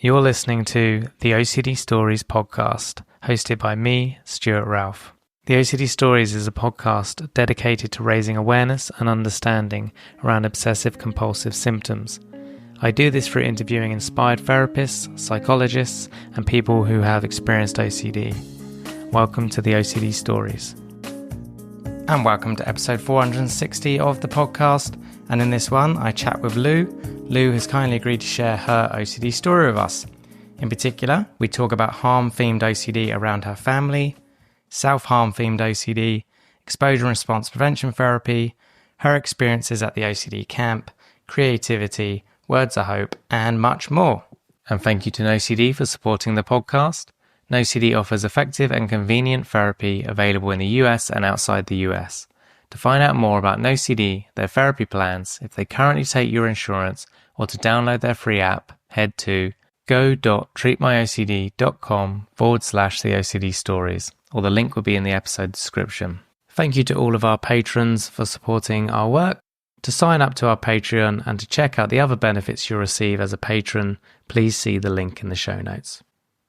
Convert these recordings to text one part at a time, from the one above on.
You're listening to the OCD Stories podcast, hosted by me, Stuart Ralph. The OCD Stories is a podcast dedicated to raising awareness and understanding around obsessive-compulsive symptoms. I do this through interviewing inspired therapists, psychologists, and people who have experienced OCD. Welcome to the OCD Stories. And welcome to episode 460 of the podcast. And in this one, I chat with Lou. Lou has kindly agreed to share her OCD story with us. In particular, we talk about harm-themed OCD around her family, self-harm themed OCD, exposure and response prevention therapy, her experiences at the OCD camp, creativity, words of hope, and much more. And thank you to NoCD for supporting the podcast. NoCD offers effective and convenient therapy available in the US and outside the US. To find out more about NoCD, their therapy plans, if they currently take your insurance, or to download their free app, head to go.treatmyocd.com/the OCD stories, or the link will be in the episode description. Thank you to all of our patrons for supporting our work. To sign up to our Patreon and to check out the other benefits you'll receive as a patron, please see the link in the show notes.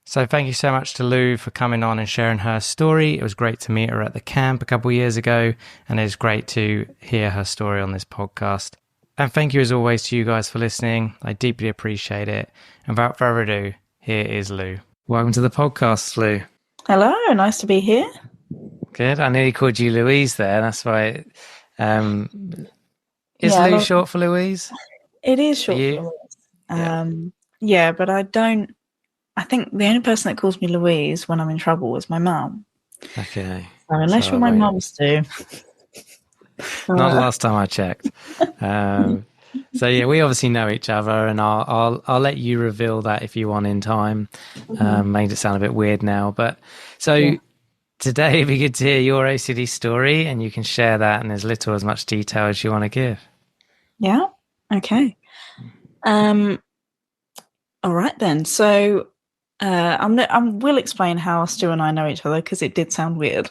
So thank you so much to Lou for coming on and sharing her story. It was great to meet her at the camp a couple of years ago, and it's great to hear her story on this podcast. And thank you as always to you guys for listening. I deeply appreciate it. And without further ado, here is Lou. Welcome to the podcast, Lou. Hello, nice to be here. Good. I nearly called you Louise there. That's why. Is Lou short for Louise? It is short for Louise. Yeah, but I think the only person that calls me Louise when I'm in trouble is my mum. Okay. So unless you're my mum's too. Not the last time I checked. So yeah, we obviously know each other, and I'll let you reveal that if you want in time. Made it sound a bit weird now, but today it'd be good to hear your OCD story, and you can share that in as little or as much detail as you want to give. Yeah. Okay. All right then. So I will explain how Stu and I know each other because it did sound weird.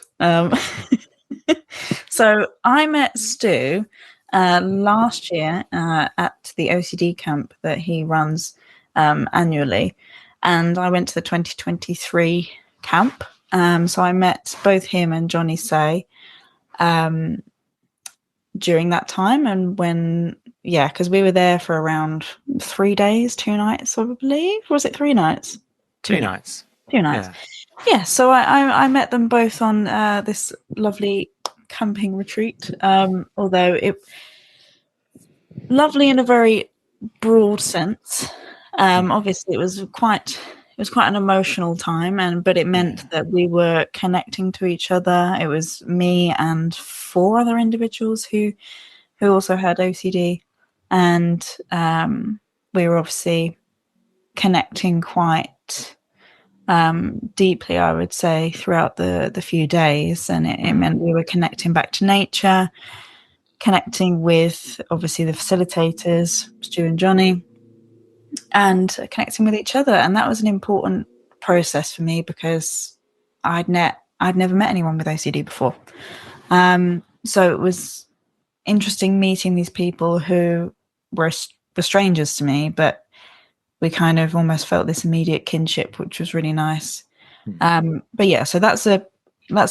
So I met Stu last year at the OCD camp that he runs annually, and I went to the 2023 camp. So I met both him and Johnny Say during that time, and because we were there for around 3 days, 2 nights, I believe. Was it 3 nights? 2 nights. 2 nights. Yeah. So I met them both on this lovely camping retreat. Although it lovely in a very broad sense. Obviously, it was quite an emotional time, but it meant that we were connecting to each other. It was me and 4 other individuals who also had OCD, and we were obviously connecting quite deeply, I would say, throughout the few days, and it meant we were connecting back to nature, connecting with obviously the facilitators, Stu and Johnny, and connecting with each other. And that was an important process for me because I'd never met anyone with OCD before. So it was interesting meeting these people who were strangers to me, but we kind of almost felt this immediate kinship, which was really nice. But yeah, so that's a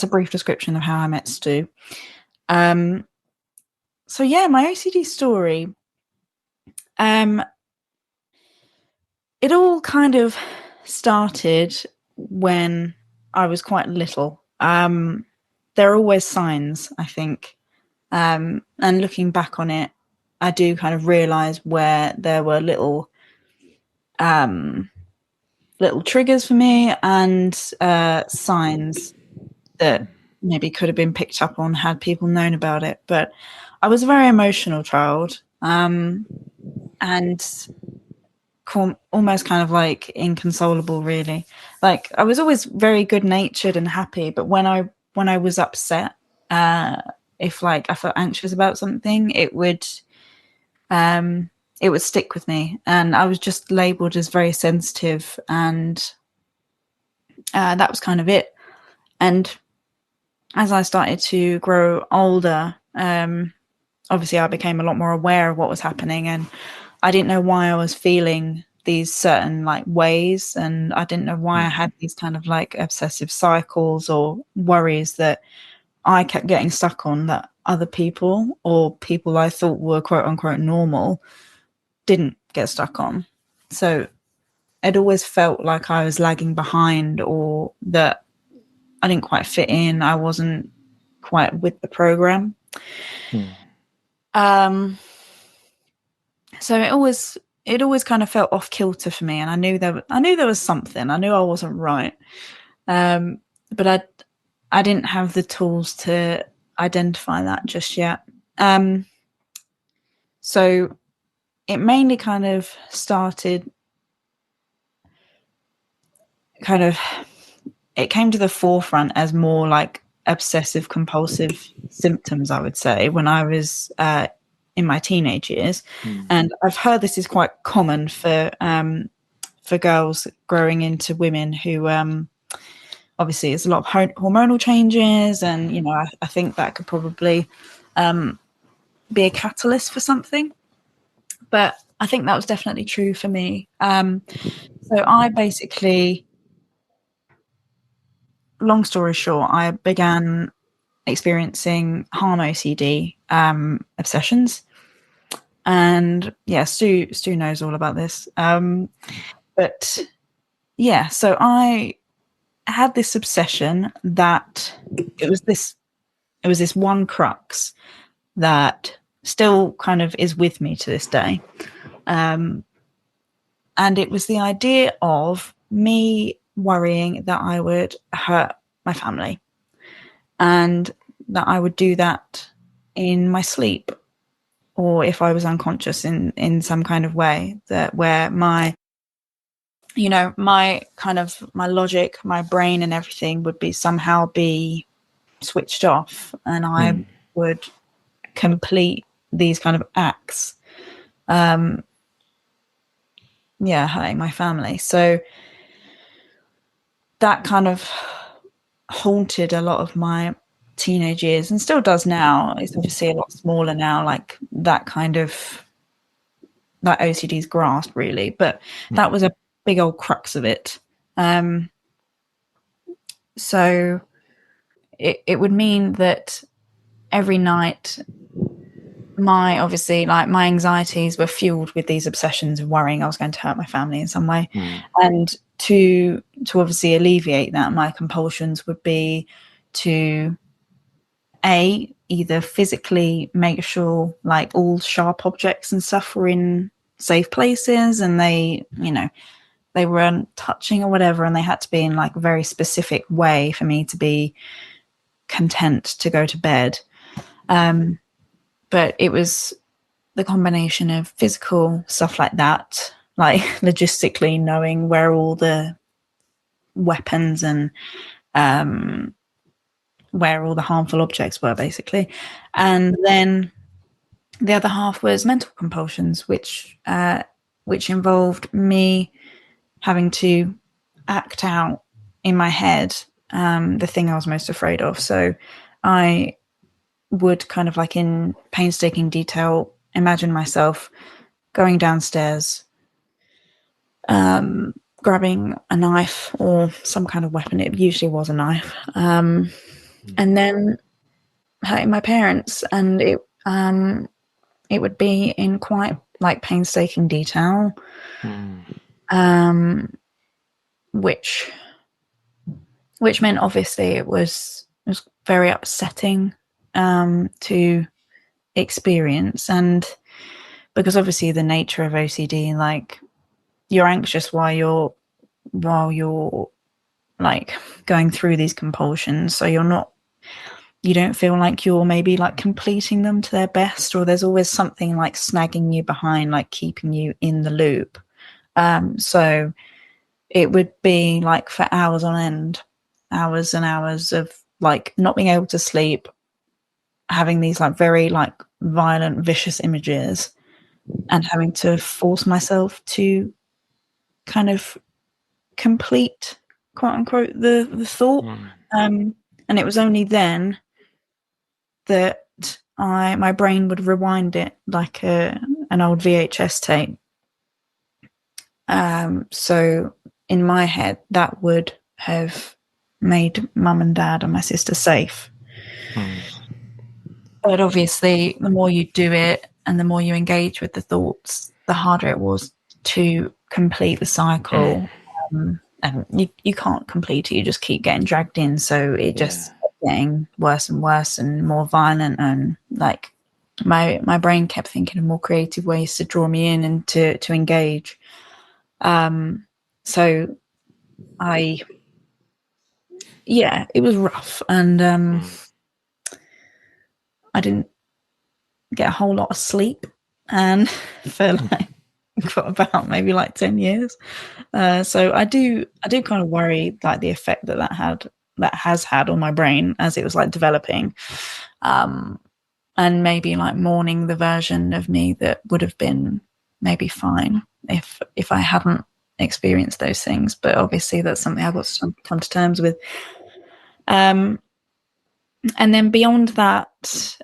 brief description of how I met Stu. So yeah, my OCD story. It all kind of started when I was quite little. There are always signs, I think. And looking back on it, I do kind of realize where there were little triggers for me and signs that maybe could have been picked up on had people known about it. But I was a very emotional child, and almost kind of like inconsolable, really. Like I was always very good natured and happy, but when I was upset, if like I felt anxious about something, it would stick with me, and I was just labeled as very sensitive, and that was kind of it. And as I started to grow older, obviously I became a lot more aware of what was happening, and I didn't know why I was feeling these certain like ways, and I didn't know why I had these kind of like obsessive cycles or worries that I kept getting stuck on, that other people or people I thought were quote unquote normal didn't get stuck on. So it always felt like I was lagging behind, or that I didn't quite fit in. I wasn't quite with the program. So it always kind of felt off kilter for me, and I knew there was something. I knew I wasn't right, but I didn't have the tools to identify that just yet. So it mainly kind of started. It came to the forefront as more like obsessive compulsive symptoms, I would say, when I was in my teenage years. And I've heard this is quite common for girls growing into women who obviously there's a lot of hormonal changes, and you know, I think that could probably be a catalyst for something. But I think that was definitely true for me. So I basically, long story short, I began experiencing harm OCD obsessions. And yeah, Stu knows all about this. But yeah, so I had this obsession that it was this one crux that still kind of is with me to this day. And it was the idea of me worrying that I would hurt my family, and that I would do that in my sleep, or if I was unconscious in some kind of way, that where my logic, my brain and everything would be somehow be switched off, and I would complete these kind of acts, hurting my family. So that kind of haunted a lot of my teenage years, and still does now. It's obviously a lot smaller now, like that kind of that OCD's grasp, really. But that was a big old crux of it. So it would mean that every night my anxieties were fueled with these obsessions of worrying I was going to hurt my family in some way. And to obviously alleviate that, my compulsions would be to either physically make sure like all sharp objects and stuff were in safe places, and they weren't touching or whatever, and they had to be in like a very specific way for me to be content to go to bed. But it was the combination of physical stuff like that, like logistically knowing where all the weapons and where all the harmful objects were, basically. And then the other half was mental compulsions, which involved me having to act out in my head the thing I was most afraid of. So I would kind of like in painstaking detail imagine myself going downstairs, grabbing a knife or some kind of weapon. It usually was a knife, and then hurting my parents. And it would be in quite like painstaking detail, which meant obviously it was very upsetting to experience. And because obviously the nature of OCD, like you're anxious while you're like going through these compulsions, so you don't feel like you're maybe like completing them to their best, or there's always something like snagging you behind, like keeping you in the loop. So it would be like for hours on end, hours and hours of like not being able to sleep, having these like very like violent, vicious images, and having to force myself to kind of complete, quote unquote, the thought. And it was only then that my brain would rewind it like an old VHS tape, So in my head, that would have made mum and dad and my sister safe. But obviously, the more you do it and the more you engage with the thoughts, the harder it was to complete the cycle. And you can't complete it, you just keep getting dragged in. So it just kept getting worse and worse and more violent. And like my brain kept thinking of more creative ways to draw me in and to engage. So it was rough. And I didn't get a whole lot of sleep, and for about maybe like 10 years. So I do kind of worry like the effect that has had on my brain as it was like developing, and maybe like mourning the version of me that would have been maybe fine if I hadn't experienced those things. But obviously that's something I've got to come to terms with. And then beyond that,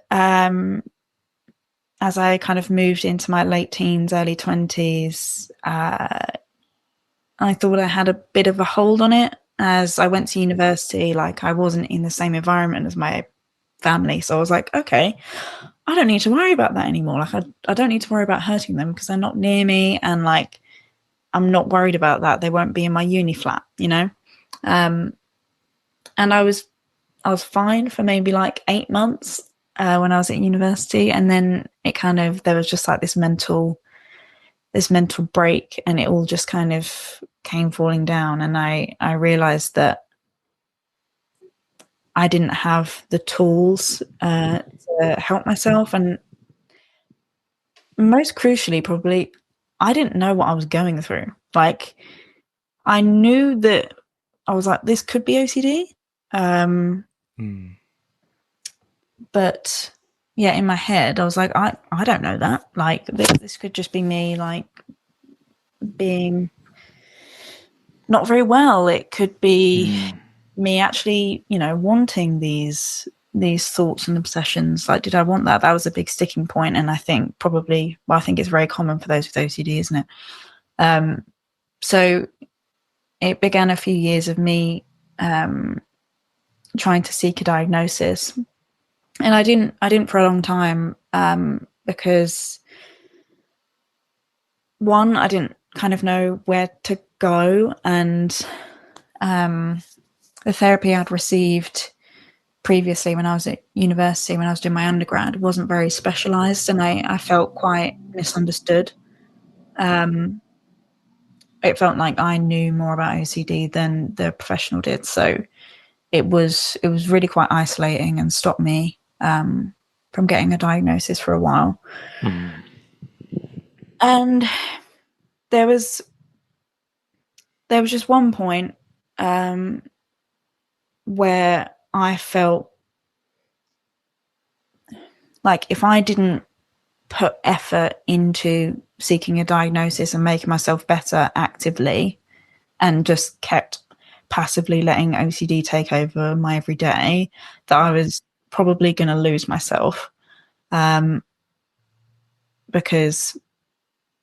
as I kind of moved into my late teens, early 20s, I thought I had a bit of a hold on it. As I went to university, like I wasn't in the same environment as my family. So I was like, okay, I don't need to worry about that anymore. Like I don't need to worry about hurting them because they're not near me. And like, I'm not worried about that. They won't be in my uni flat, you know? And I was fine for maybe like 8 months when I was at university. And then there was just like this mental break, and it all just kind of came falling down. And I realized that I didn't have the tools to help myself. And most crucially, probably, I didn't know what I was going through. Like, I knew that I was like, this could be OCD. But yeah, in my head, I was like, I don't know that. Like, this could just be me, like, being not very well. It could be me actually, wanting these thoughts and obsessions. Like, did I want that? That was a big sticking point. And I think I think it's very common for those with OCD, isn't it? So it began a few years of me trying to seek a diagnosis. And I didn't for a long time, because one, I didn't kind of know where to go. And the therapy I'd received previously when I was at university, when I was doing my undergrad, wasn't very specialised, and I felt quite misunderstood. It felt like I knew more about OCD than the professional did. So it was really quite isolating and stopped me from getting a diagnosis for a while. And there was just one point where I felt like if I didn't put effort into seeking a diagnosis and making myself better actively, and just kept passively letting OCD take over my everyday, that I was probably going to lose myself. Because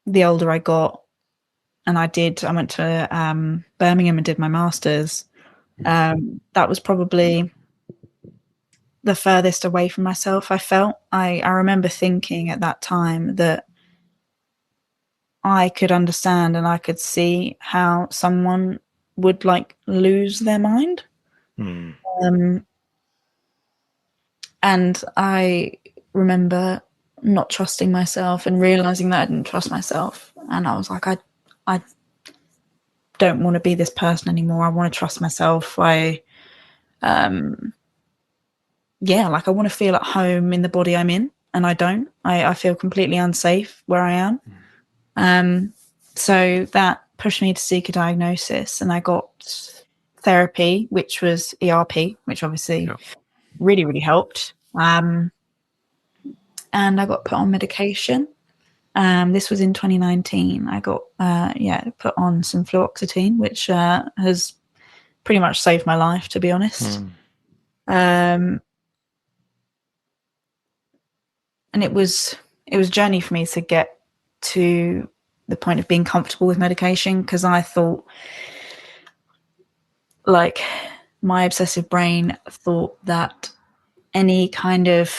the older I got, and I went to Birmingham and did my master's, that was probably the furthest away from myself I felt. I remember thinking at that time that I could understand and I could see how someone would like lose their mind. And I remember not trusting myself and realizing that I didn't trust myself. And I was like, I don't want to be this person anymore. I want to trust myself. I want to feel at home in the body I'm in, and I don't. I feel completely unsafe where I am. So that pushed me to seek a diagnosis, and I got therapy, which was ERP, which obviously really, really helped. And I got put on medication. This was in 2019. I got put on some fluoxetine, which has pretty much saved my life, to be honest. And it was a journey for me to get to the point of being comfortable with medication, because I thought, like, my obsessive brain thought that any kind of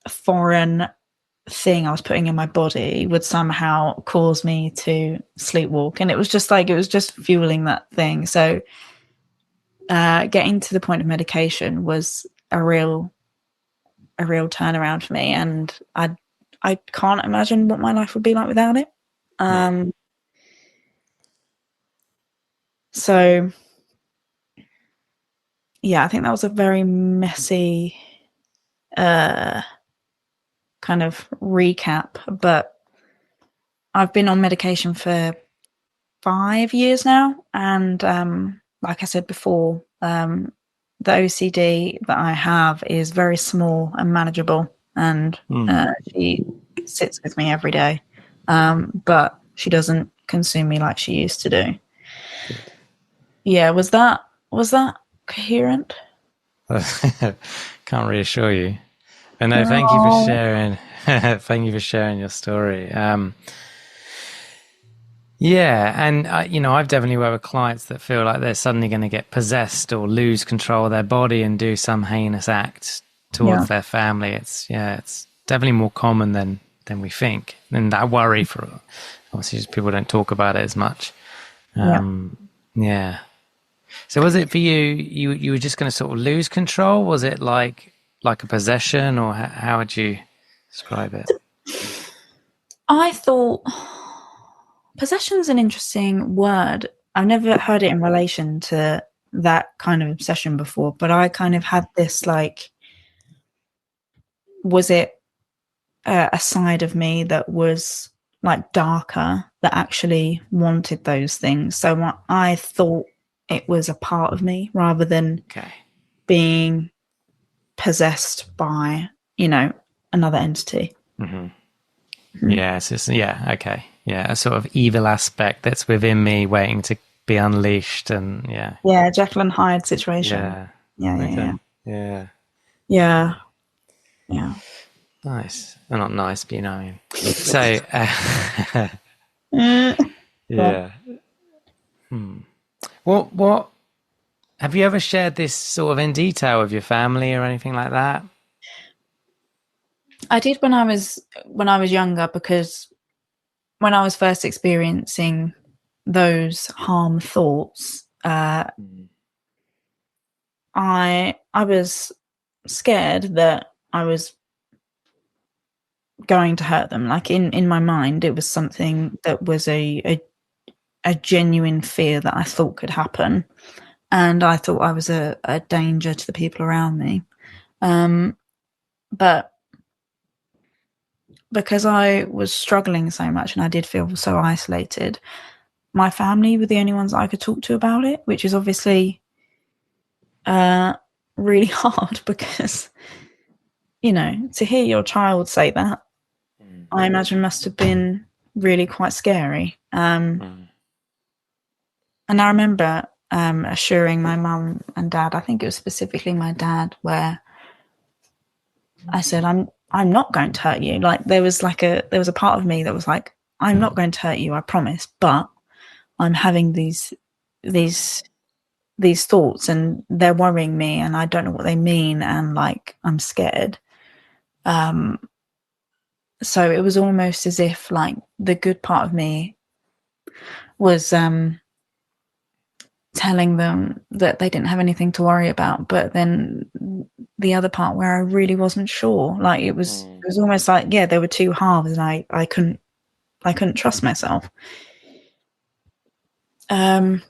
foreign thing I was putting in my body would somehow cause me to sleepwalk. And it was just fueling that thing. So getting to the point of medication was a real turnaround for me. And I can't imagine what my life would be like without it. So yeah, I think that was a very messy kind of recap, but I've been on medication for 5 years now, and like I said before, the OCD that I have is very small and manageable, and she sits with me every day, but she doesn't consume me like she used to do. Good. Yeah, was that coherent? Can't reassure you. But no, thank you for sharing. Thank you for sharing your story. Yeah, and I've definitely worked with clients that feel like they're suddenly going to get possessed or lose control of their body and do some heinous act towards their family. It's definitely more common than we think, and that worry for obviously just people don't talk about it as much. Yeah. So was it for you? You were just going to sort of lose control? Was it like a possession, or how would you describe it? I thought possession's an interesting word. I've never heard it in relation to that kind of obsession before, but I kind of had this, like, was it a side of me that was like darker, that actually wanted those things? So I thought it was a part of me rather than being possessed by, another entity. Yeah, it's just, okay. Yeah, a sort of evil aspect that's within me waiting to be unleashed, and Yeah, Jekyll and Hyde situation. Yeah. Nice. Well, not nice, but you know what I mean. So, yeah. What have you ever shared this sort of in detail with your family or anything like that? I did when I was younger, because when I was first experiencing those harm thoughts, I was scared that I was going to hurt them. Like, in my mind, it was something that was a genuine fear that I thought could happen, and I thought I was a danger to the people around me. But because I was struggling so much and I did feel so isolated, my family were the only ones I could talk to about it, which is obviously really hard, because, to hear your child say that, I imagine must have been really quite scary. And I remember assuring my mum and dad, I think it was specifically my dad, where I said, I'm not going to hurt you. Like, there was a part of me that was like, I'm not going to hurt you, I promise, but I'm having these thoughts, and they're worrying me, and I don't know what they mean, and, like, I'm scared. So it was almost as if, like, the good part of me was telling them that they didn't have anything to worry about, but then the other part where I really wasn't sure, like, it was almost like, there were two halves, and I couldn't trust myself. So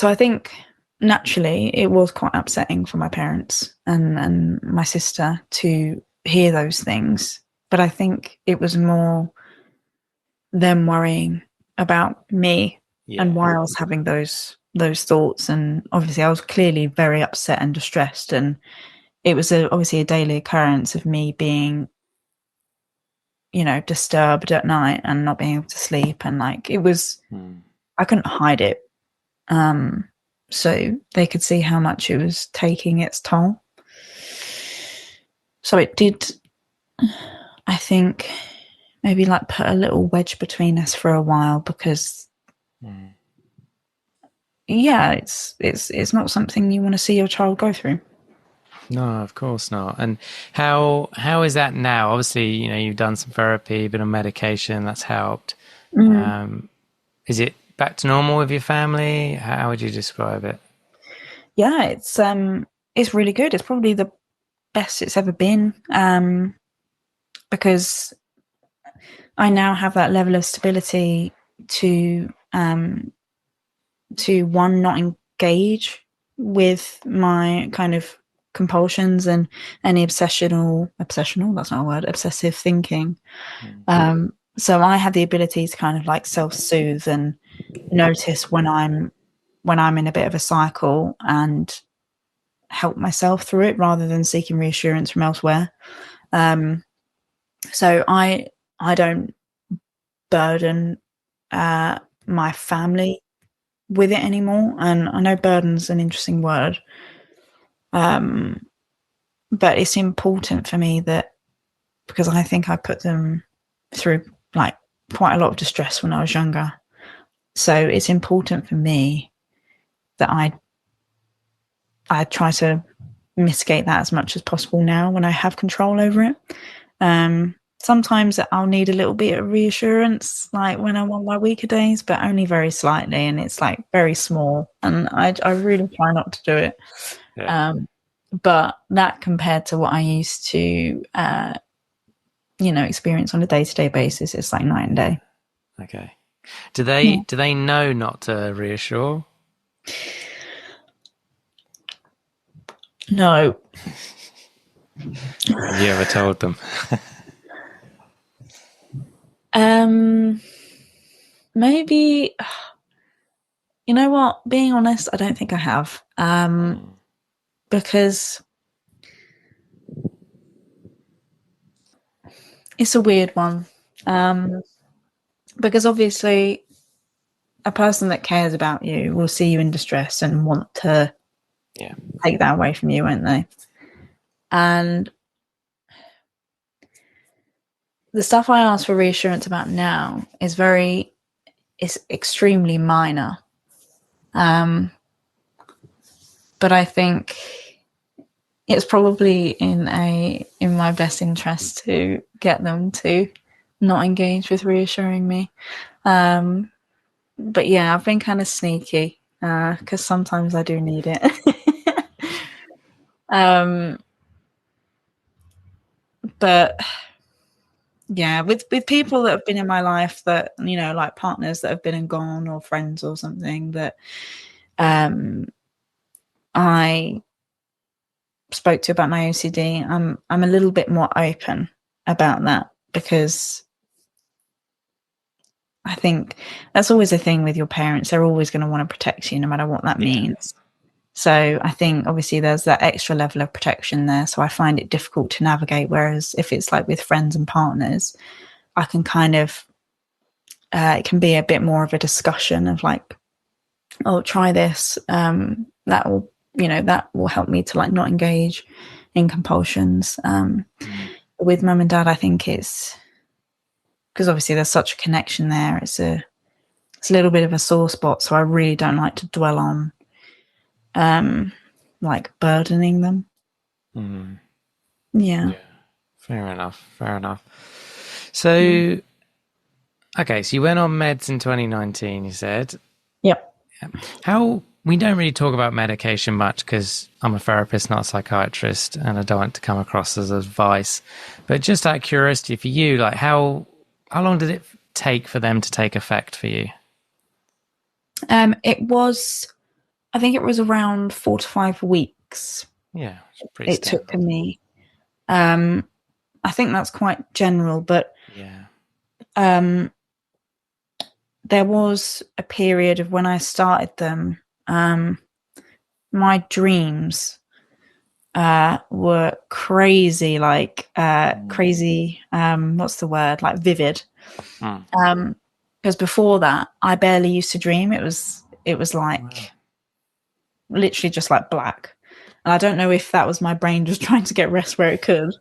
I think naturally it was quite upsetting for my parents and my sister to hear those things, but I think it was more them worrying about me and why I was having those thoughts. And obviously I was clearly very upset and distressed, and it was obviously a daily occurrence of me being, disturbed at night and not being able to sleep, and, like, it was I couldn't hide it. So they could see how much it was taking its toll. So it did I think maybe like put a little wedge between us for a while because yeah, it's not something you want to see your child go through. No, of course not. And how is that now? Obviously, you've done some therapy, been on medication, that's helped. Is it back to normal with your family? How would you describe it? Yeah, it's really good. It's probably the best it's ever been, because I now have that level of stability to one, not engage with my kind of compulsions and any obsessional, that's not a word, obsessive thinking. So I have the ability to kind of like self-soothe and notice when I'm in a bit of a cycle and help myself through it rather than seeking reassurance from elsewhere. So I don't burden my family with it anymore. And I know burden's an interesting word, but it's important for me that, because I think I put them through like quite a lot of distress when I was younger. So it's important for me that I try to mitigate that as much as possible now when I have control over it. Sometimes I'll need a little bit of reassurance, like when I'm on my weaker days, but only very slightly, and it's like very small. And I really try not to do it. Yeah. But that compared to what I used to, experience on a day-to-day basis, it's like night and day. Okay. Do they know not to reassure? No. Have you ever told them? Maybe, you know what? Being honest, I don't think I have. Because it's a weird one. Because obviously a person that cares about you will see you in distress and want to take that away from you, won't they? And the stuff I ask for reassurance about now is extremely minor. But I think it's probably in my best interest to get them to not engage with reassuring me. But yeah, I've been kind of sneaky because sometimes I do need it. But yeah, with people that have been in my life that, like partners that have been and gone, or friends or something that I spoke to about my OCD, I'm a little bit more open about that, because I think that's always a thing with your parents. They're always going to want to protect you no matter what that means. So I think obviously there's that extra level of protection there. So I find it difficult to navigate. Whereas if it's like with friends and partners, I can kind of, it can be a bit more of a discussion of like, oh, try this. That will help me to like not engage in compulsions. With mum and dad, I think it's because obviously there's such a connection there. It's a little bit of a sore spot. So I really don't like to dwell on like burdening them. Yeah. Fair enough. So okay, so you went on meds in 2019, you said. Yep. How, we don't really talk about medication much because I'm a therapist, not a psychiatrist, and I don't want to come across as advice, but just out of curiosity for you, like how long did it take for them to take effect for you? I think it was around 4 to 5 weeks. Yeah, it took for me. I think that's quite general, but there was a period of when I started them, my dreams were crazy, like crazy, what's the word, like vivid. Because before that, I barely used to dream. It was like literally just like black. And I don't know if that was my brain just trying to get rest where it could.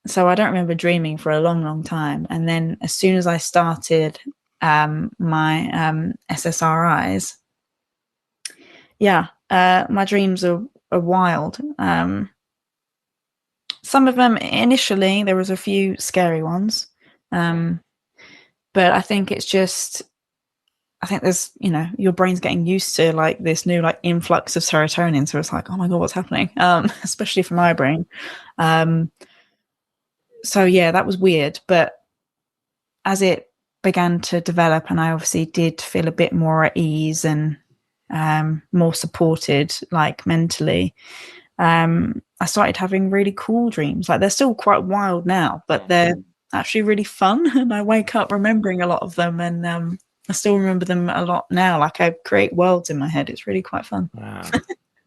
so I don't remember dreaming for a long, long time. And then as soon as I started my SSRIs, my dreams are wild. Some of them initially, there was a few scary ones. But I think there's, your brain's getting used to like this new like influx of serotonin. So it's like, oh my God, what's happening? Especially for my brain. So yeah, that was weird. But as it began to develop and I obviously did feel a bit more at ease and more supported like mentally, I started having really cool dreams. Like they're still quite wild now, but they're actually really fun. And I wake up remembering a lot of them, and I still remember them a lot now. Like I create worlds in my head. It's really quite fun. Wow.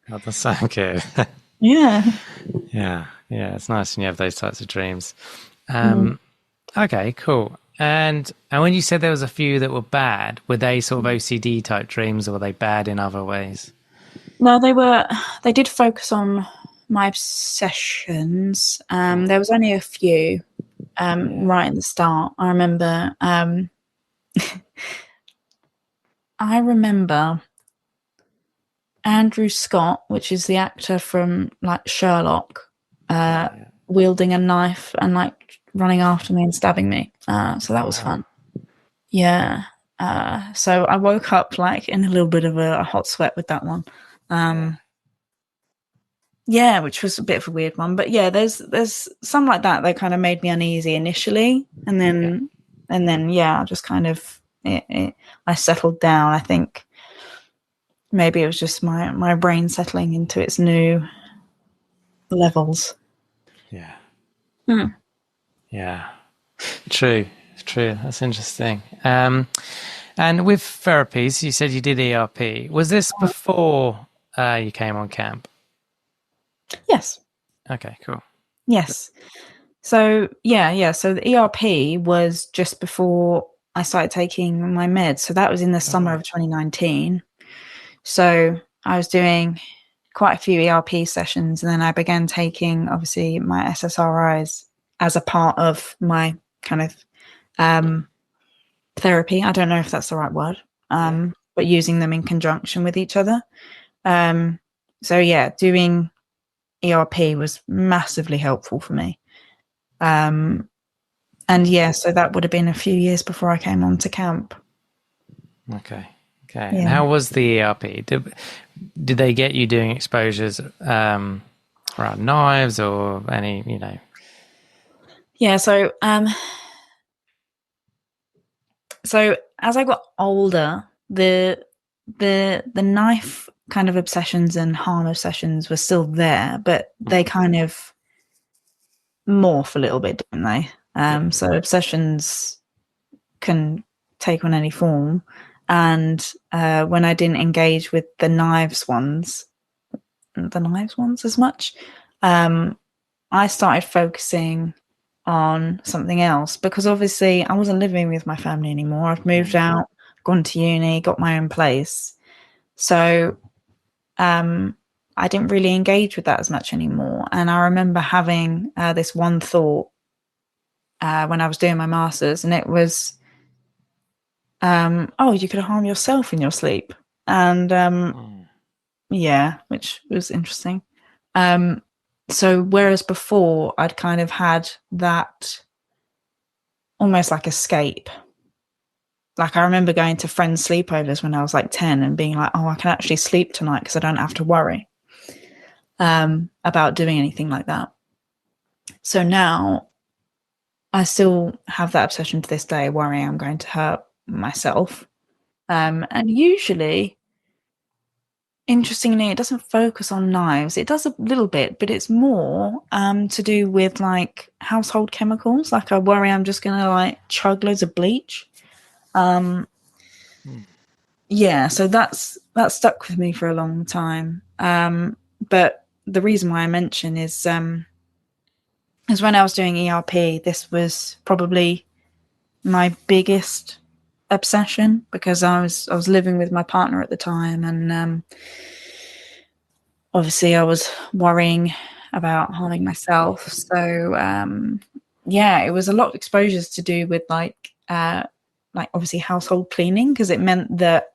That does sound good. Yeah. Yeah. It's nice when you have those types of dreams. Okay, cool. And when you said there was a few that were bad, were they sort of OCD type dreams, or were they bad in other ways? No, they did focus on my obsessions. There was only a few right in the start. I remember Andrew Scott, which is the actor from like Sherlock, wielding a knife and like running after me and stabbing me. So that was fun. Yeah. So I woke up like in a little bit of a hot sweat with that one. Yeah, which was a bit of a weird one. But yeah, there's some like that kind of made me uneasy initially, and then I just kind of I settled down. I think maybe it was just my brain settling into its new levels. Yeah. Mm. Yeah. True. That's interesting. And with therapies, you said you did ERP. Was this before you came on camp? Yes. Okay, cool. Yes. So yeah. So the ERP was just before I started taking my meds. So that was in the summer of 2019. So I was doing quite a few ERP sessions, and then I began taking obviously my SSRIs as a part of my kind of therapy. I don't know if that's the right word, but using them in conjunction with each other. So yeah, doing ERP was massively helpful for me. And yeah, so that would have been a few years before I came on to camp. Okay. Yeah. And how was the ERP? Did they get you doing exposures around knives or any, Yeah, so as I got older, the knife kind of obsessions and harm obsessions were still there, but they kind of morph a little bit, don't they? So obsessions can take on any form, and when I didn't engage with the knives ones as much, I started focusing on something else, because obviously I wasn't living with my family anymore. I've moved out, gone to uni, got my own place. So I didn't really engage with that as much anymore. And I remember having this one thought when I was doing my master's, and it was, oh, you could harm yourself in your sleep. And yeah, which was interesting. So whereas before I'd kind of had that almost like escape. Like I remember going to friends' sleepovers when I was like 10 and being like, oh, I can actually sleep tonight because I don't have to worry about doing anything like that. So now I still have that obsession to this day, worrying I'm going to hurt myself. And usually, interestingly, it doesn't focus on knives. It does a little bit, but it's more to do with like household chemicals. Like I worry I'm just going to like chug loads of bleach. Yeah, so that stuck with me for a long time. But the reason why I mention is when I was doing ERP, this was probably my biggest obsession, because I was living with my partner at the time, and obviously I was worrying about harming myself. So yeah, it was a lot of exposures to do with like obviously household cleaning, because it meant that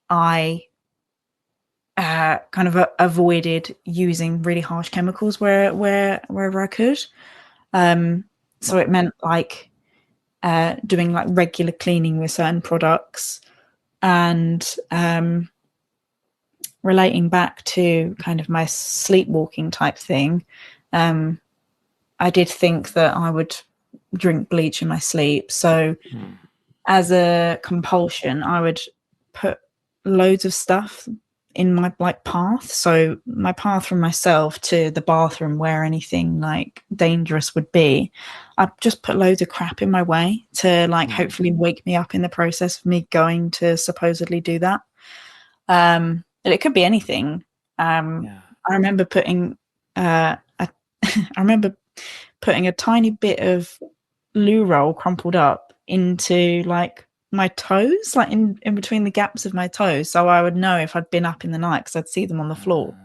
I kind of avoided using really harsh chemicals wherever I could. So it meant like doing like regular cleaning with certain products, and relating back to kind of my sleepwalking type thing. I did think that I would drink bleach in my sleep. So as a compulsion, I would put loads of stuff in my like path. So my path from myself to the bathroom where anything like dangerous would be, I'd just put loads of crap in my way to like hopefully wake me up in the process of me going to supposedly do that. But it could be anything. I remember putting I remember putting a tiny bit of loo roll crumpled up into like my toes, like in between the gaps of my toes, so I would know if I'd been up in the night, because I'd see them on the floor.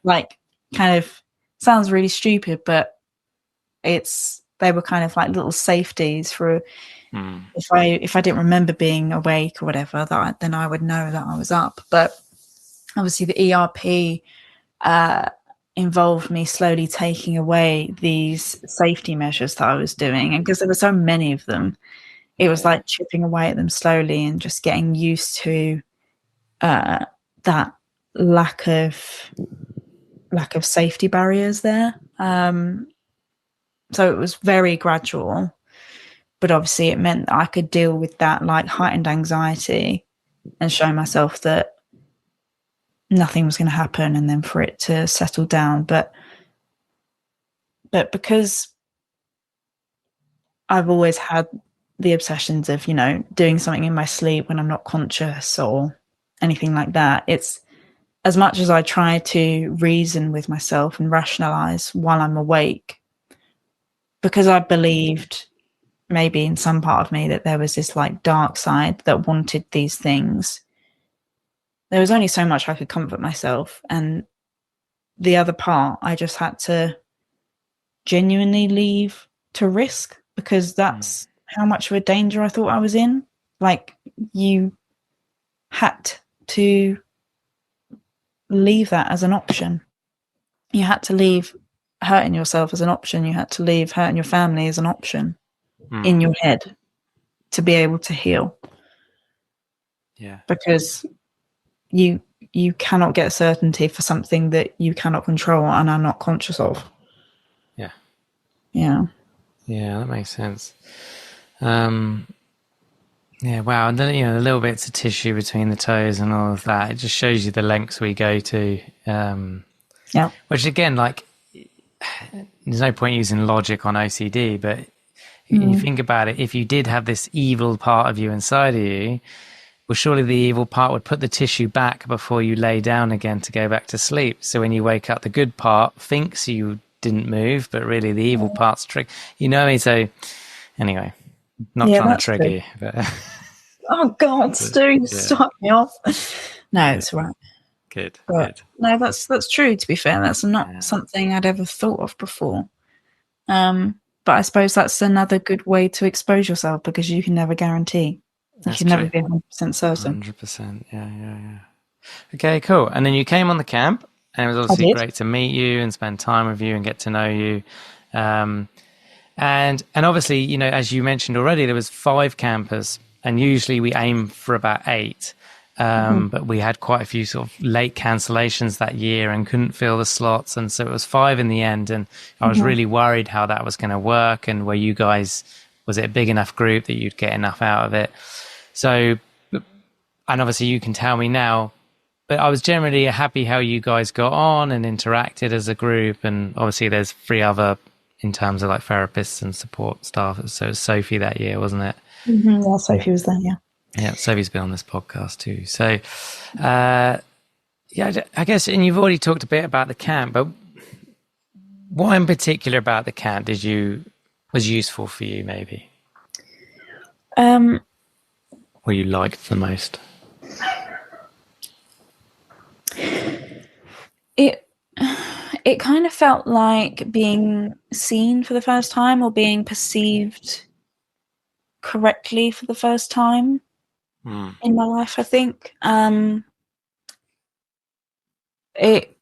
Like, kind of sounds really stupid, but they were kind of like little safeties for if I didn't remember being awake or whatever, then I would know that I was up. But obviously the ERP involved me slowly taking away these safety measures that I was doing, and because there were so many of them, it was like chipping away at them slowly and just getting used to that lack of safety barriers there. So it was very gradual, but obviously it meant that I could deal with that like heightened anxiety and show myself that nothing was going to happen, and then for it to settle down. But because I've always had the obsessions of, doing something in my sleep when I'm not conscious or anything like that, it's, as much as I try to reason with myself and rationalize while I'm awake, because I believed maybe in some part of me that there was this like dark side that wanted these things, there was only so much I could comfort myself. And the other part, I just had to genuinely leave to risk, because that's how much of a danger I thought I was in. Like, you had to leave that as an option. You had to leave hurting yourself as an option. You had to leave hurting your family as an option in your head to be able to heal. Yeah. Because you cannot get certainty for something that you cannot control and are not conscious of. Yeah. Yeah. Yeah, that makes sense. Yeah, wow. And then, the little bits of tissue between the toes and all of that, it just shows you the lengths we go to. Yeah. Which, again, like, there's no point using logic on OCD, but you think about it, if you did have this evil part of you inside of you, well, surely the evil part would put the tissue back before you lay down again to go back to sleep. So when you wake up, the good part thinks you didn't move, but really the evil part's trick. You know what I mean? So anyway, not trying to trigger you. But oh, God, Stu, stop me off. No, it's right. Good. No, that's true, to be fair. That's not something I'd ever thought of before. But I suppose that's another good way to expose yourself, because you can never guarantee. You can never be 100% certain. 100%. Yeah. Okay, cool. And then you came on the camp, and it was obviously great to meet you and spend time with you and get to know you. And obviously, as you mentioned already, there was 5 campers, and usually we aim for about 8. But we had quite a few sort of late cancellations that year and couldn't fill the slots. And so it was 5 in the end. And I was really worried how that was going to work, and were you guys, was it a big enough group that you'd get enough out of it? So, and obviously you can tell me now, but I was generally happy how you guys got on and interacted as a group. And obviously there's 3 other in terms of like therapists and support staff. So it was Sophie that year, wasn't it? Yeah, Sophie was there, yeah. Yeah, Sophie's been on this podcast too. So, I guess, and you've already talked a bit about the camp, but what in particular about the camp was useful for you, maybe? Or you liked the most? It It kind of felt like being seen for the first time, or being perceived correctly for the first time in my life, I think. It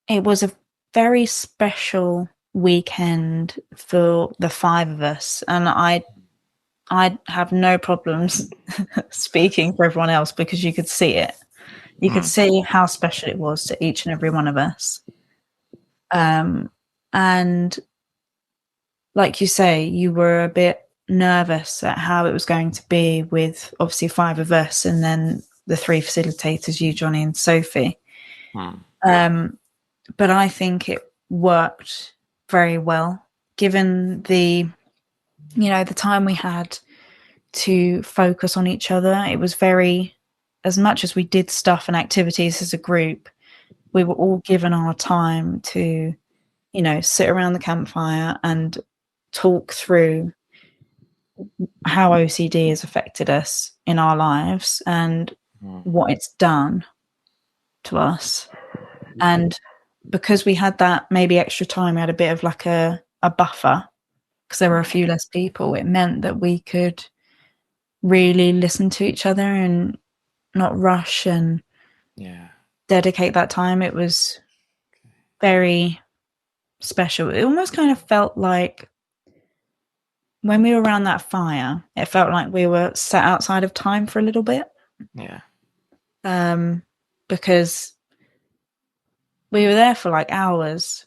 was a very special weekend for the five of us, and I have no problems speaking for everyone else, because you could see it. You could see how special it was to each and every one of us. And like you say, you were a bit nervous at how it was going to be, with obviously five of us and then the three facilitators, you, Johnny, and Sophie. But I think it worked very well, given the time we had to focus on each other. It was very, as much as we did stuff and activities as a group, we were all given our time to, sit around the campfire and talk through how OCD has affected us in our lives and what it's done to us. And because we had that maybe extra time, we had a bit of like a buffer, because there were a few less people. It meant that we could really listen to each other and not rush and dedicate that time. It was very special. It almost kind of felt like, when we were around that fire, it felt like we were set outside of time for a little bit. Because we were there for like hours,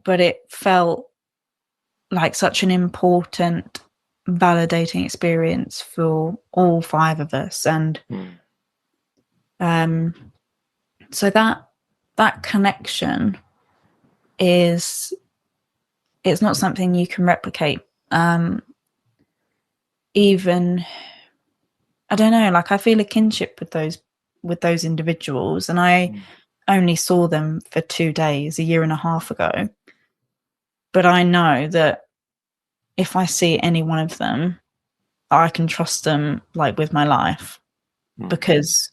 but it felt like such an important, validating experience for all five of us. And so that connection it's not something you can replicate. Even, I don't know, like I feel a kinship with those individuals, and I only saw them for 2 days, a year and a half ago. But I know that if I see any one of them, I can trust them like with my life, because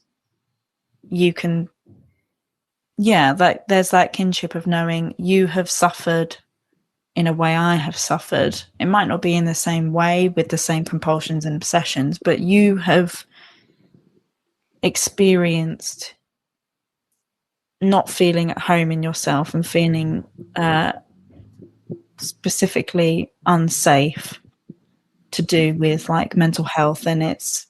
you can, there's that kinship of knowing you have suffered in a way I have suffered. It might not be in the same way with the same compulsions and obsessions, but you have experienced not feeling at home in yourself and feeling specifically unsafe to do with like mental health, and it's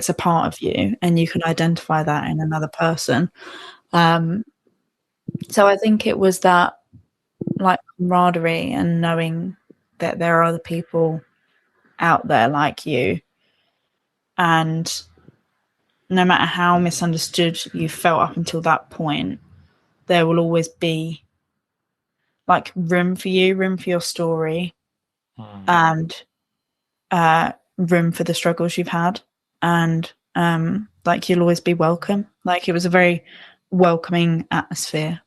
a part of you, and you can identify that in another person. So I think it was that like camaraderie and knowing that there are other people out there like you, and no matter how misunderstood you felt up until that point, there will always be like room for you, room for your story, and room for the struggles you've had, and like you'll always be welcome. Like it was a very welcoming atmosphere.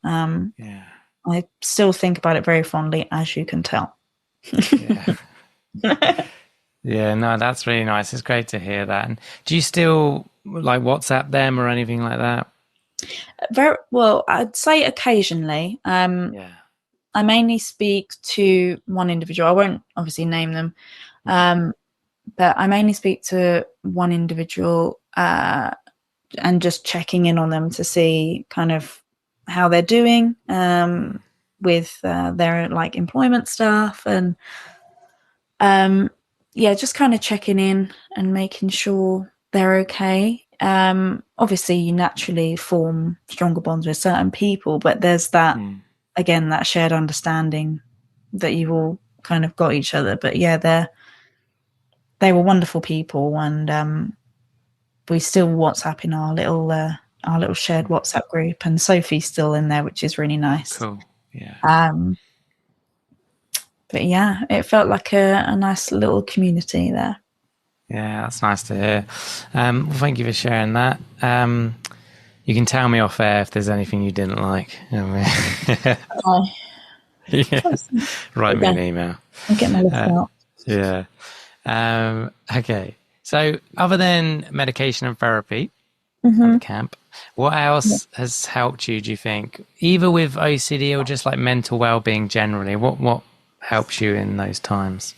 I still think about it very fondly, as you can tell. Yeah, no, that's really nice. It's great to hear that. And do you still like WhatsApp them or anything like that? Very well, I'd say occasionally. I mainly speak to one individual. I won't obviously name them, but I mainly speak to one individual and just checking in on them to see kind of how they're doing with their like employment stuff, and just kind of checking in and making sure they're okay. Obviously you naturally form stronger bonds with certain people, but there's that again, that shared understanding that you've all kind of got each other. But yeah, they were wonderful people, and we still WhatsApp in our little shared WhatsApp group, and Sophie's still in there, which is really nice. Cool. Yeah. But yeah, it felt like a nice little community there. Yeah, that's nice to hear. Well, thank you for sharing that. You can tell me off air if there's anything you didn't like. Write me an email. I'll get my list out. Yeah. Okay. So other than medication and therapy, at the camp. What else has helped you, do you think, either with OCD or just like mental well-being generally? What helps you in those times?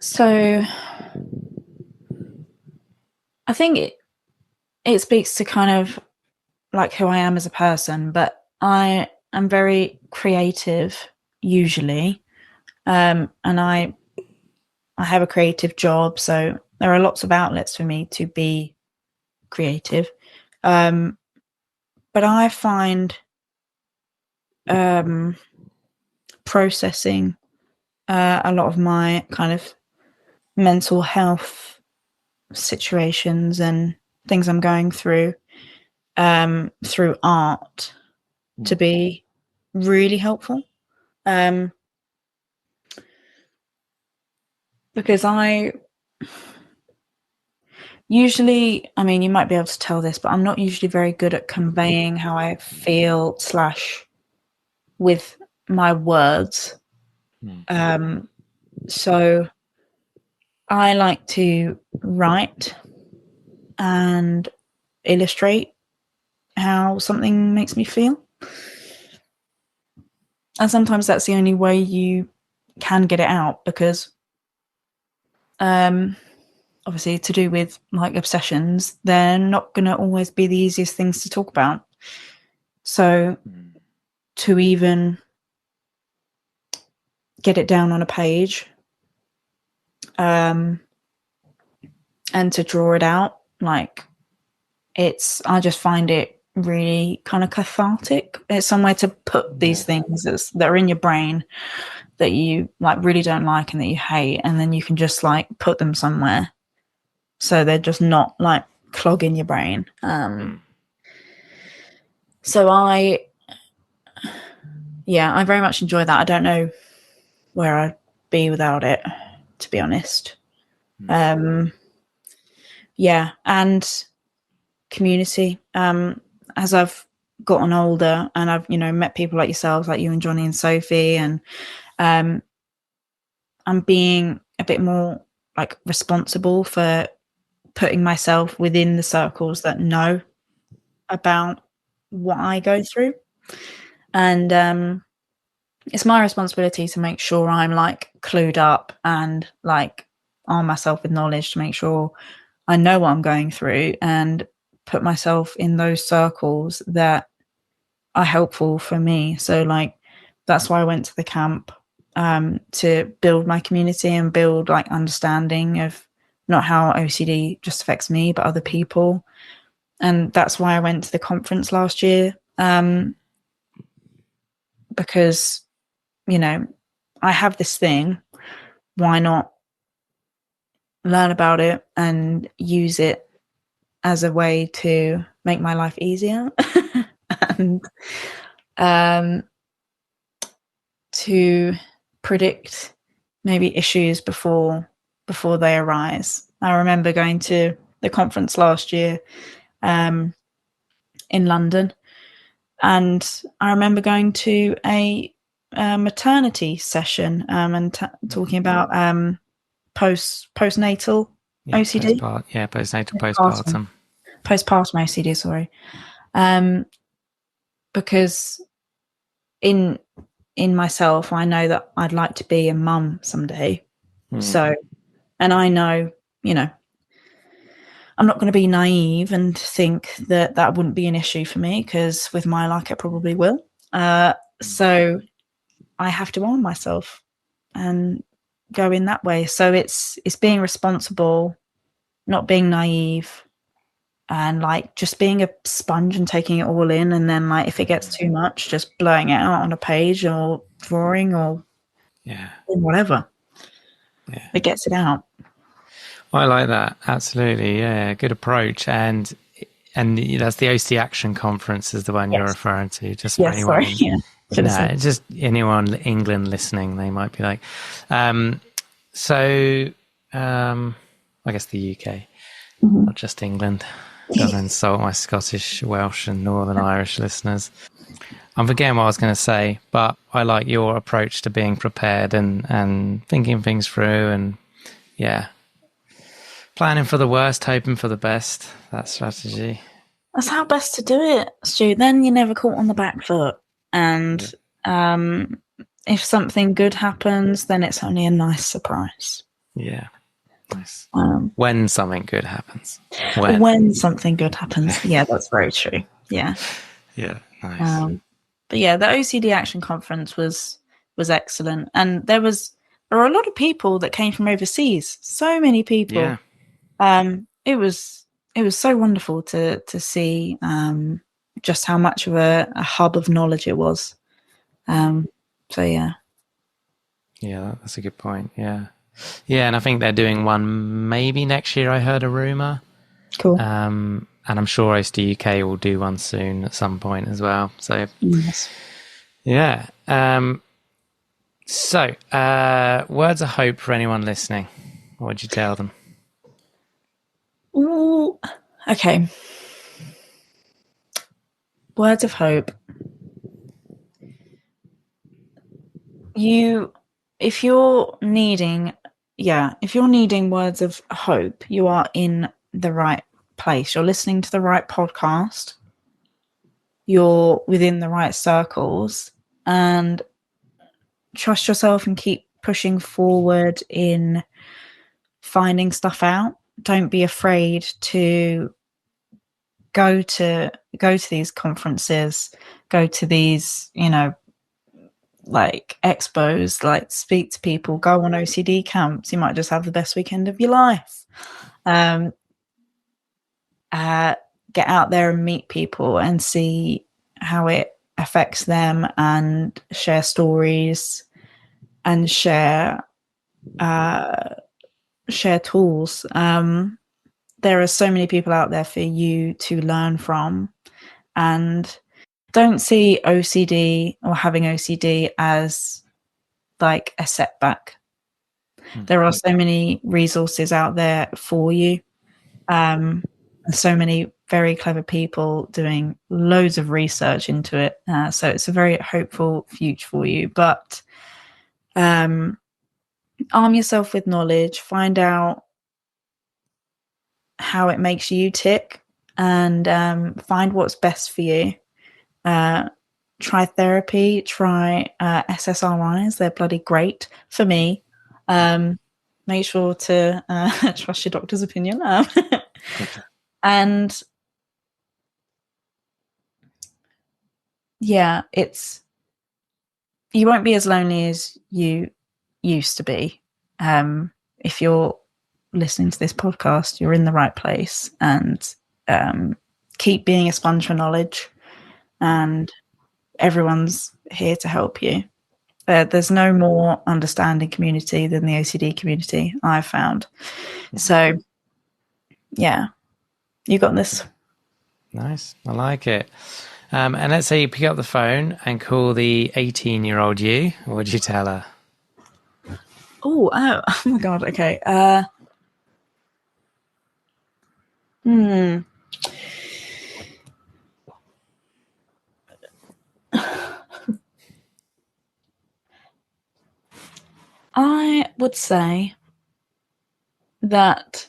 So I think it speaks to kind of like who I am as a person, but I am very creative usually. And I have a creative job, so there are lots of outlets for me to be creative. But I find processing a lot of my kind of mental health situations and things I'm going through art to be really helpful. Because I usually, I mean, you might be able to tell this, but I'm not usually very good at conveying how I feel / with my words. So I like to write and illustrate how something makes me feel. And sometimes that's the only way you can get it out, because obviously to do with like obsessions, they're not going to always be the easiest things to talk about. So to even get it down on a page and to draw it out, like I just find it really kind of cathartic. It's somewhere to put these things that are in your brain that you like really don't like and that you hate, and then you can just like put them somewhere so they're just not like clogging your brain. So I very much enjoy that. I don't know where I'd be without it, to be honest. And community. As I've gotten older and I've, met people like yourselves, like you and Johnny and Sophie, and I'm being a bit more like responsible for putting myself within the circles that know about what I go through. And it's my responsibility to make sure I'm like clued up and like arm myself with knowledge to make sure I know what I'm going through and put myself in those circles that are helpful for me. So like that's why I went to the camp, to build my community and build like understanding of not how OCD just affects me but other people. And that's why I went to the conference last year, because I have this thing, why not learn about it and use it as a way to make my life easier and to predict maybe issues before they arise. I remember going to the conference last year in London, and I remember going to a maternity session and talking about postnatal OCD. Postpartum OCD, sorry. Because in myself, I know that I'd like to be a mum someday. So, and I know, I'm not going to be naive and think that wouldn't be an issue for me, because with my luck, it probably will. So I have to arm myself and go in that way. So it's being responsible, not being naive, and like just being a sponge and taking it all in, and then like if it gets too much, just blowing it out on a page or drawing or whatever. It gets it out. I like that. Absolutely. Yeah. Good approach. And that's the OCD Action Conference is the one you're referring to. Just for anyone. Just anyone in England listening, they might be like, I guess the UK, not just England. Don't insult my Scottish, Welsh and Northern Irish listeners. I'm forgetting what I was going to say, but I like your approach to being prepared and thinking things through and, yeah, planning for the worst, hoping for the best. That strategy. That's how best to do it, Stu. Then you're never caught on the back foot. And if something good happens, then it's only a nice surprise. Yeah. Nice. When something good happens. When something good happens. Yeah, that's very true. Yeah. Yeah. Nice. But yeah, the OCD Action Conference was excellent. And there were a lot of people that came from overseas. So many people. Yeah. It was so wonderful to see just how much of a hub of knowledge it was. So yeah. Yeah, that's a good point. Yeah. Yeah, and I think they're doing one maybe next year, I heard a rumour. Cool. And I'm sure OCD UK will do one soon at some point as well. So, yes. Yeah. So, words of hope for anyone listening. What would you tell them? Ooh, okay. Words of hope. If you're needing words of hope, you are in the right place. You're listening to the right podcast. You're within the right circles, and trust yourself and keep pushing forward in finding stuff out. Don't be afraid to go to these conferences, go to these, like expos, like speak to people, go on OCD camps. You might just have the best weekend of your life. Get out there and meet people and see how it affects them, and share stories and share tools. There are so many people out there for you to learn from, and don't see OCD or having OCD as like a setback. There are so many resources out there for you. So many very clever people doing loads of research into it. So it's a very hopeful future for you. But arm yourself with knowledge, find out how it makes you tick, and find what's best for you. Try therapy, try SSRIs. They're bloody great for me. Make sure to trust your doctor's opinion. And yeah, you won't be as lonely as you used to be. If you're listening to this podcast, you're in the right place, and keep being a sponge for knowledge, and everyone's here to help you. There's no more understanding community than the OCD community, I've found. So, yeah, you got this. Nice. I like it. And let's say you pick up the phone and call the 18-year-old you. What would you tell her? Oh my God. Okay. I would say that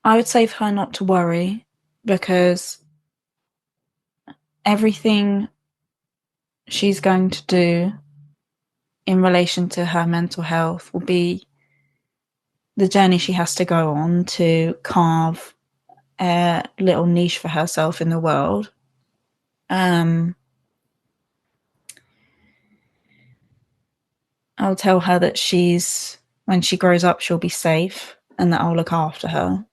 I would say for her not to worry, because everything she's going to do in relation to her mental health will be the journey she has to go on to carve a little niche for herself in the world. I'll tell her that when she grows up, she'll be safe, and that I'll look after her.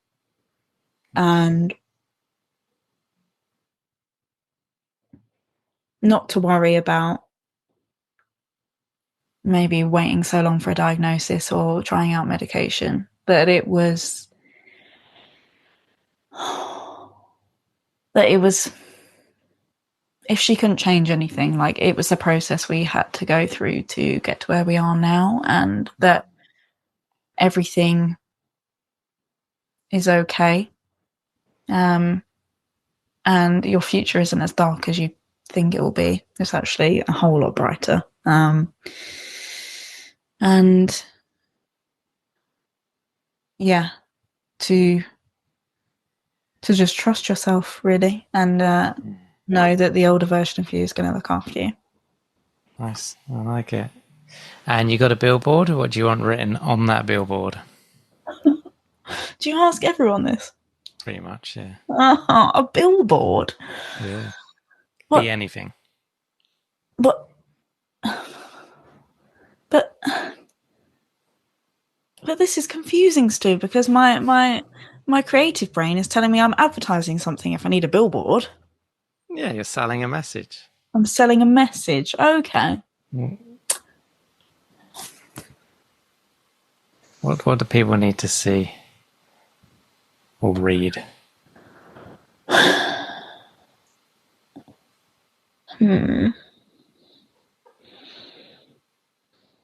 And not to worry about maybe waiting so long for a diagnosis or trying out medication. That it was if she couldn't change anything, like, it was a process we had to go through to get to where we are now, and that everything is okay. And and your future isn't as dark as you think it will be. It's actually a whole lot brighter. And yeah, to just trust yourself, really, and know that the older version of you is going to look after you. Nice. I like it. And you got a billboard? What do you want written on that billboard? Do you ask everyone this? Pretty much, yeah. A billboard? Yeah. What? Be anything. But this is confusing, Stu, because my creative brain is telling me I'm advertising something if I need a billboard. Yeah, you're selling a message. I'm selling a message. Okay. What do people need to see or read?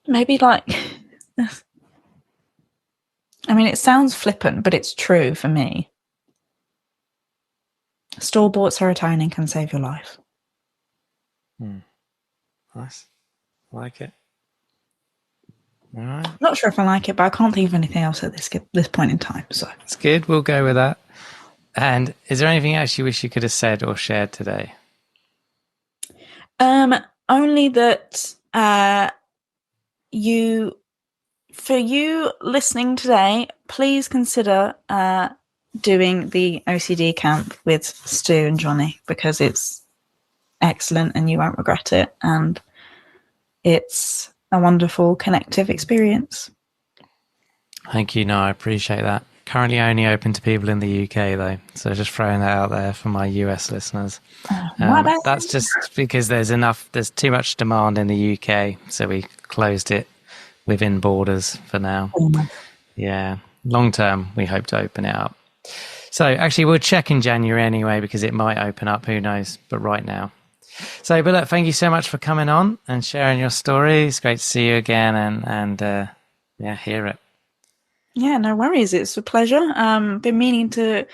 Maybe like... I mean, it sounds flippant, but it's true for me. Store-bought serotonin can save your life. Nice. Like it. All right. Not sure if I like it, but I can't think of anything else at this point in time. So it's good. We'll go with that. And is there anything else you wish you could have said or shared today? Only that for you listening today, please consider doing the OCD camp with Stu and Johnny, because it's excellent and you won't regret it, and it's a wonderful connective experience. Thank you. No, I appreciate that. Currently only open to people in the UK though, so just throwing that out there for my US listeners. That's just because there's too much demand in the UK, so we closed it within borders for now. Yeah, long term we hope to open it up. So actually we'll check in January anyway, because it might open up, who knows, but right now. So, but look, thank you so much for coming on and sharing your story. It's great to see you again and hear it. Yeah, no worries. It's a pleasure. Been meaning to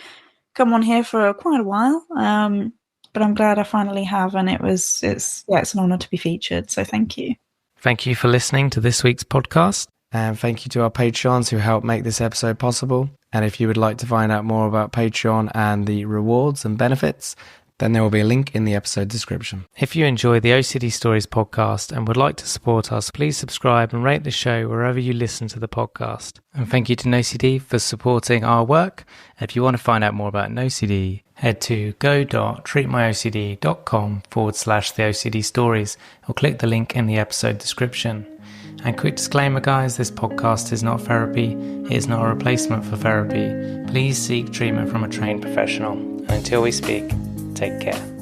come on here for quite a while, but I'm glad I finally have, and it's an honour to be featured. So thank you. Thank you for listening to this week's podcast, and thank you to our Patreons who helped make this episode possible. And if you would like to find out more about Patreon and the rewards and benefits, then there will be a link in the episode description. If you enjoy the OCD Stories podcast and would like to support us, please subscribe and rate the show wherever you listen to the podcast. And thank you to NoCD for supporting our work. If you want to find out more about NoCD, head to go.treatmyocd.com/the OCD Stories or click the link in the episode description. And quick disclaimer, guys, this podcast is not therapy. It is not a replacement for therapy. Please seek treatment from a trained professional. And until we speak, take care.